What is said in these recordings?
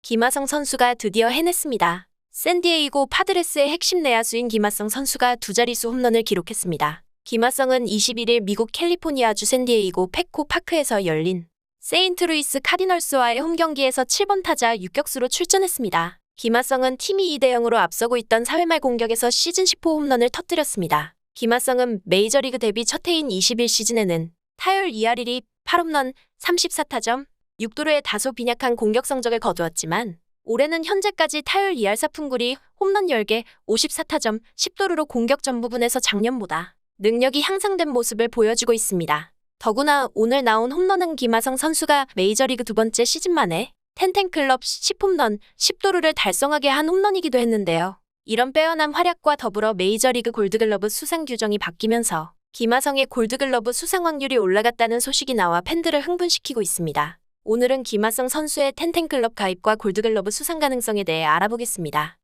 김하성 선수가 드디어 해냈습니다. 샌디에이고 파드레스의 핵심 내야수인 김하성 선수가 두 자릿수 홈런을 기록했습니다. 김하성은 21일 미국 캘리포니아주 샌디에이고 페코 파크에서 열린 세인트루이스 카디널스와의 홈경기에서 7번 타자 유격수로 출전했습니다. 김하성은 팀이 2대0으로 앞서고 있던 4회 말 공격에서 시즌 10호 홈런을 터뜨렸습니다. 김하성은 메이저리그 데뷔 첫 해인 21시즌에는 타율 2할 1리 8홈런 34타점 6도루의 다소 빈약한 공격 성적을 거두었지만 올해는 현재까지 타율 2할 4푼9리 홈런 10개 54타점 10도루로 공격 전 부분에서 작년보다 능력이 향상된 모습을 보여주고 있습니다. 더구나 오늘 나온 홈런은 김하성 선수가 메이저리그 두 번째 시즌 만에 텐텐클럽 10홈런 10도루를 달성하게 한 홈런이기도 했는데요. 이런 빼어난 활약과 더불어 메이저리그 골드글러브 수상 규정이 바뀌면서 김하성의 골드글러브 수상 확률이 올라갔다는 소식이 나와 팬들을 흥분시키고 있습니다. 오늘은 김하성 선수의 텐텐클럽 가입과 골드글러브 수상 가능성에 대해 알아보겠습니다.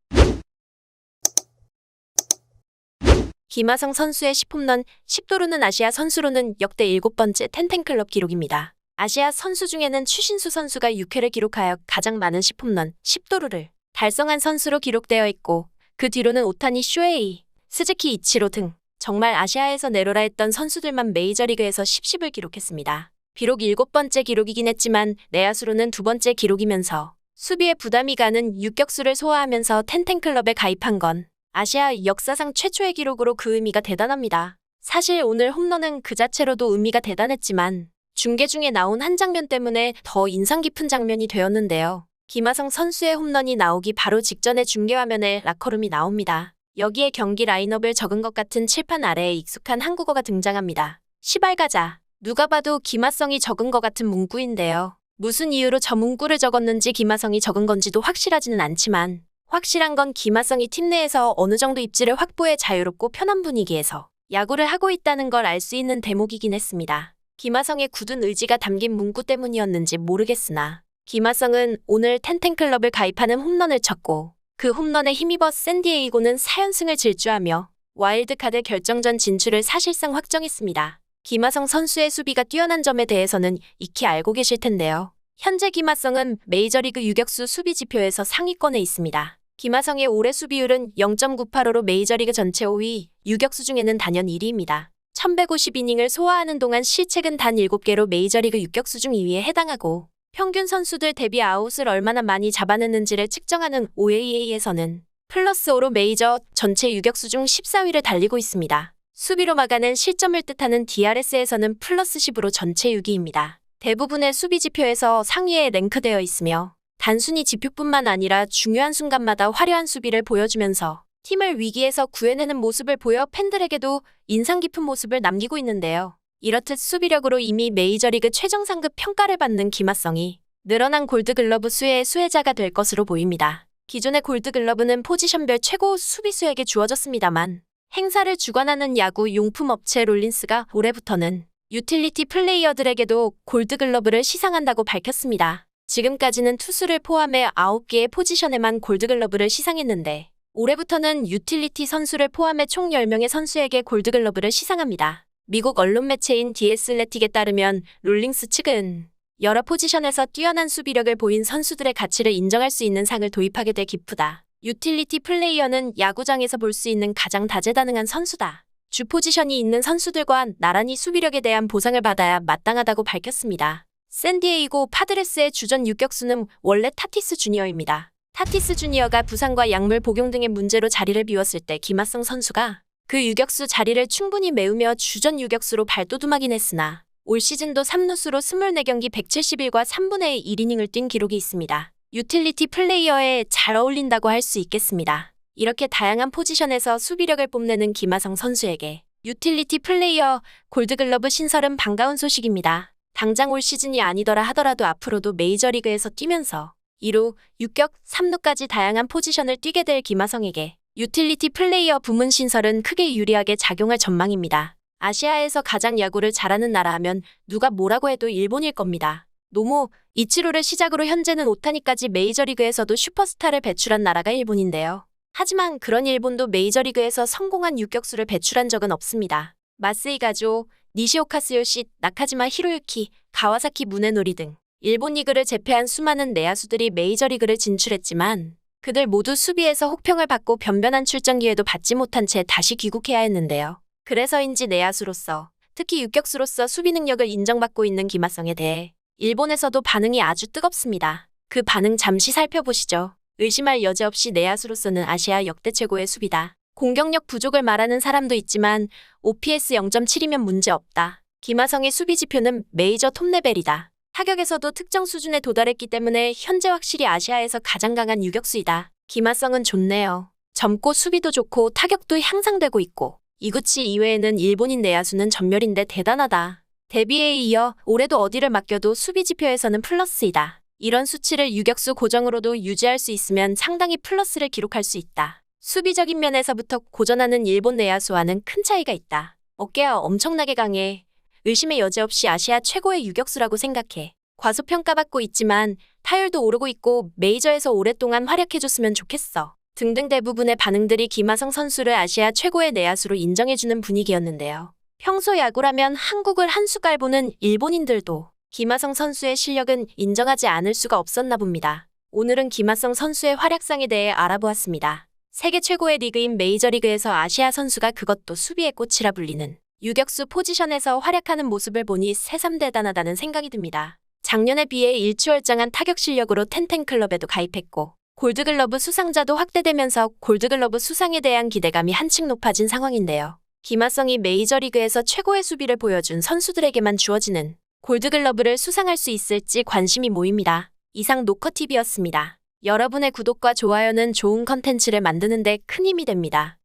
김하성 선수의 10홈런 10도루는 아시아 선수로는 역대 7번째 텐텐클럽 기록입니다. 아시아 선수 중에는 추신수 선수가 6회를 기록하여 가장 많은 10홈런 10도루를 달성한 선수로 기록되어 있고 그 뒤로는 오타니 쇼헤이, 스즈키 이치로 등 정말 아시아에서 내려라 했던 선수들만 메이저리그에서 10을 기록했습니다. 비록 7번째 기록이긴 했지만 내야수로는 2번째 기록이면서 수비에 부담이 가는 유격수를 소화하면서 텐텐클럽에 가입한 건 아시아 역사상 최초의 기록으로 그 의미가 대단합니다. 사실 오늘 홈런은 그 자체로도 의미가 대단했지만 중계 중에 나온 한 장면 때문에 더 인상 깊은 장면이 되었는데요. 김하성 선수의 홈런이 나오기 바로 직전에 중계화면에 라커룸이 나옵니다. 여기에 경기 라인업을 적은 것 같은 칠판 아래에 익숙한 한국어가 등장합니다. 시발 가자. 누가 봐도 김하성이 적은 것 같은 문구인데요. 무슨 이유로 저 문구를 적었는지 김하성이 적은 건지도 확실하지는 않지만 확실한 건 김하성이 팀 내에서 어느 정도 입지를 확보해 자유롭고 편한 분위기에서 야구를 하고 있다는 걸 알 수 있는 대목이긴 했습니다. 김하성의 굳은 의지가 담긴 문구 때문이었는지 모르겠으나 김하성은 오늘 텐텐클럽을 가입하는 홈런을 쳤고 그 홈런에 힘입어 샌디에이고는 4연승을 질주하며 와일드카드 결정전 진출을 사실상 확정했습니다. 김하성 선수의 수비가 뛰어난 점에 대해서는 익히 알고 계실 텐데요. 현재 김하성은 메이저리그 유격수 수비 지표에서 상위권에 있습니다. 김하성의 올해 수비율은 0.985로 메이저리그 전체 5위, 유격수 중에는 단연 1위입니다. 1150이닝을 소화하는 동안 실책은 단 7개로 메이저리그 유격수 중 2위에 해당하고 평균 선수들 대비 아웃을 얼마나 많이 잡아냈는지를 측정하는 OAA에서는 플러스 5로 메이저 전체 유격수 중 14위를 달리고 있습니다. 수비로 막아낸 실점을 뜻하는 DRS에서는 플러스 10으로 전체 6위입니다. 대부분의 수비 지표에서 상위에 랭크되어 있으며 단순히 지표뿐만 아니라 중요한 순간마다 화려한 수비를 보여주면서 팀을 위기에서 구해내는 모습을 보여 팬들에게도 인상 깊은 모습을 남기고 있는데요. 이렇듯 수비력으로 이미 메이저리그 최정 상급 평가를 받는 김하성이 늘어난 골드글러브 수의 수혜자가 될 것으로 보입니다. 기존의 골드글러브는 포지션별 최고 수비수에게 주어졌습니다만 행사를 주관하는 야구 용품 업체 롤린스가 올해부터는 유틸리티 플레이어들에게도 골드글러브를 시상한다고 밝혔습니다. 지금까지는 투수를 포함해 9개의 포지션에만 골드글러브를 시상했는데 올해부터는 유틸리티 선수를 포함해 총 10명의 선수에게 골드글러브를 시상합니다. 미국 언론 매체인 디애슬레틱에 따르면 롤링스 측은 여러 포지션에서 뛰어난 수비력을 보인 선수들의 가치를 인정할 수 있는 상을 도입하게 돼 기쁘다. 유틸리티 플레이어는 야구장에서 볼 수 있는 가장 다재다능한 선수다. 주 포지션이 있는 선수들과 나란히 수비력에 대한 보상을 받아야 마땅하다고 밝혔습니다. 샌디에이고 파드레스의 주전 유격수는 원래 타티스 주니어입니다. 타티스 주니어가 부상과 약물 복용 등의 문제로 자리를 비웠을 때 김하성 선수가 그 유격수 자리를 충분히 메우며 주전 유격수로 발돋움하긴 했으나 올 시즌도 3루수로 24경기 171과 3분의 1이닝을 뛴 기록이 있습니다. 유틸리티 플레이어에 잘 어울린다고 할 수 있겠습니다. 이렇게 다양한 포지션에서 수비력을 뽐내는 김하성 선수에게 유틸리티 플레이어 골드글러브 신설은 반가운 소식입니다. 당장 올 시즌이 아니더라 하더라도 앞으로도 메이저리그에서 뛰면서 2루, 6격, 3루까지 다양한 포지션을 뛰게 될 김하성에게 유틸리티 플레이어 부문 신설은 크게 유리하게 작용할 전망입니다. 아시아에서 가장 야구를 잘하는 나라 하면 누가 뭐라고 해도 일본일 겁니다. 노모, 이치로를 시작으로 현재는 오타니까지 메이저리그에서도 슈퍼스타를 배출한 나라가 일본인데요. 하지만 그런 일본도 메이저리그에서 성공한 유격수를 배출한 적은 없습니다. 마스이 가조, 니시오카 스요시, 나카지마 히로유키, 가와사키 무네노리 등 일본 리그를 제패한 수많은 내야수들이 메이저리그를 진출했지만 그들 모두 수비에서 혹평을 받고 변변한 출전 기회도 받지 못한 채 다시 귀국해야 했는데요. 그래서인지 내야수로서, 특히 유격수로서 수비 능력을 인정받고 있는 김하성에 대해 일본에서도 반응이 아주 뜨겁습니다. 그 반응 잠시 살펴보시죠. 의심할 여지 없이 내야수로서는 아시아 역대 최고의 수비다. 공격력 부족을 말하는 사람도 있지만 OPS 0.7이면 문제없다. 김하성의 수비 지표는 메이저 톱레벨이다. 타격에서도 특정 수준에 도달했기 때문에 현재 확실히 아시아에서 가장 강한 유격수이다. 김하성은 좋네요. 젊고 수비도 좋고 타격도 향상되고 있고 이구치 이외에는 일본인 내야수는 전멸인데 대단하다. 데뷔에 이어 올해도 어디를 맡겨도 수비 지표에서는 플러스이다. 이런 수치를 유격수 고정으로도 유지할 수 있으면 상당히 플러스를 기록할 수 있다. 수비적인 면에서부터 고전하는 일본 내야수와는 큰 차이가 있다. 어깨가 엄청나게 강해. 의심의 여지 없이 아시아 최고의 유격수라고 생각해. 과소평가받고 있지만 타율도 오르고 있고 메이저에서 오랫동안 활약해줬으면 좋겠어. 등등 대부분의 반응들이 김하성 선수를 아시아 최고의 내야수로 인정해주는 분위기였는데요. 평소 야구라면 한국을 한 숟갈 보는 일본인들도 김하성 선수의 실력은 인정하지 않을 수가 없었나 봅니다. 오늘은 김하성 선수의 활약상에 대해 알아보았습니다. 세계 최고의 리그인 메이저리그에서 아시아 선수가 그것도 수비의 꽃이라 불리는 유격수 포지션에서 활약하는 모습을 보니 새삼 대단하다는 생각이 듭니다. 작년에 비해 일취월장한 타격 실력으로 텐텐클럽에도 가입했고 골드글러브 수상자도 확대되면서 골드글러브 수상에 대한 기대감이 한층 높아진 상황인데요. 김하성이 메이저리그에서 최고의 수비를 보여준 선수들에게만 주어지는 골드글러브를 수상할 수 있을지 관심이 모입니다. 이상 노컷TV였습니다. 여러분의 구독과 좋아요는 좋은 컨텐츠를 만드는 데 큰 힘이 됩니다.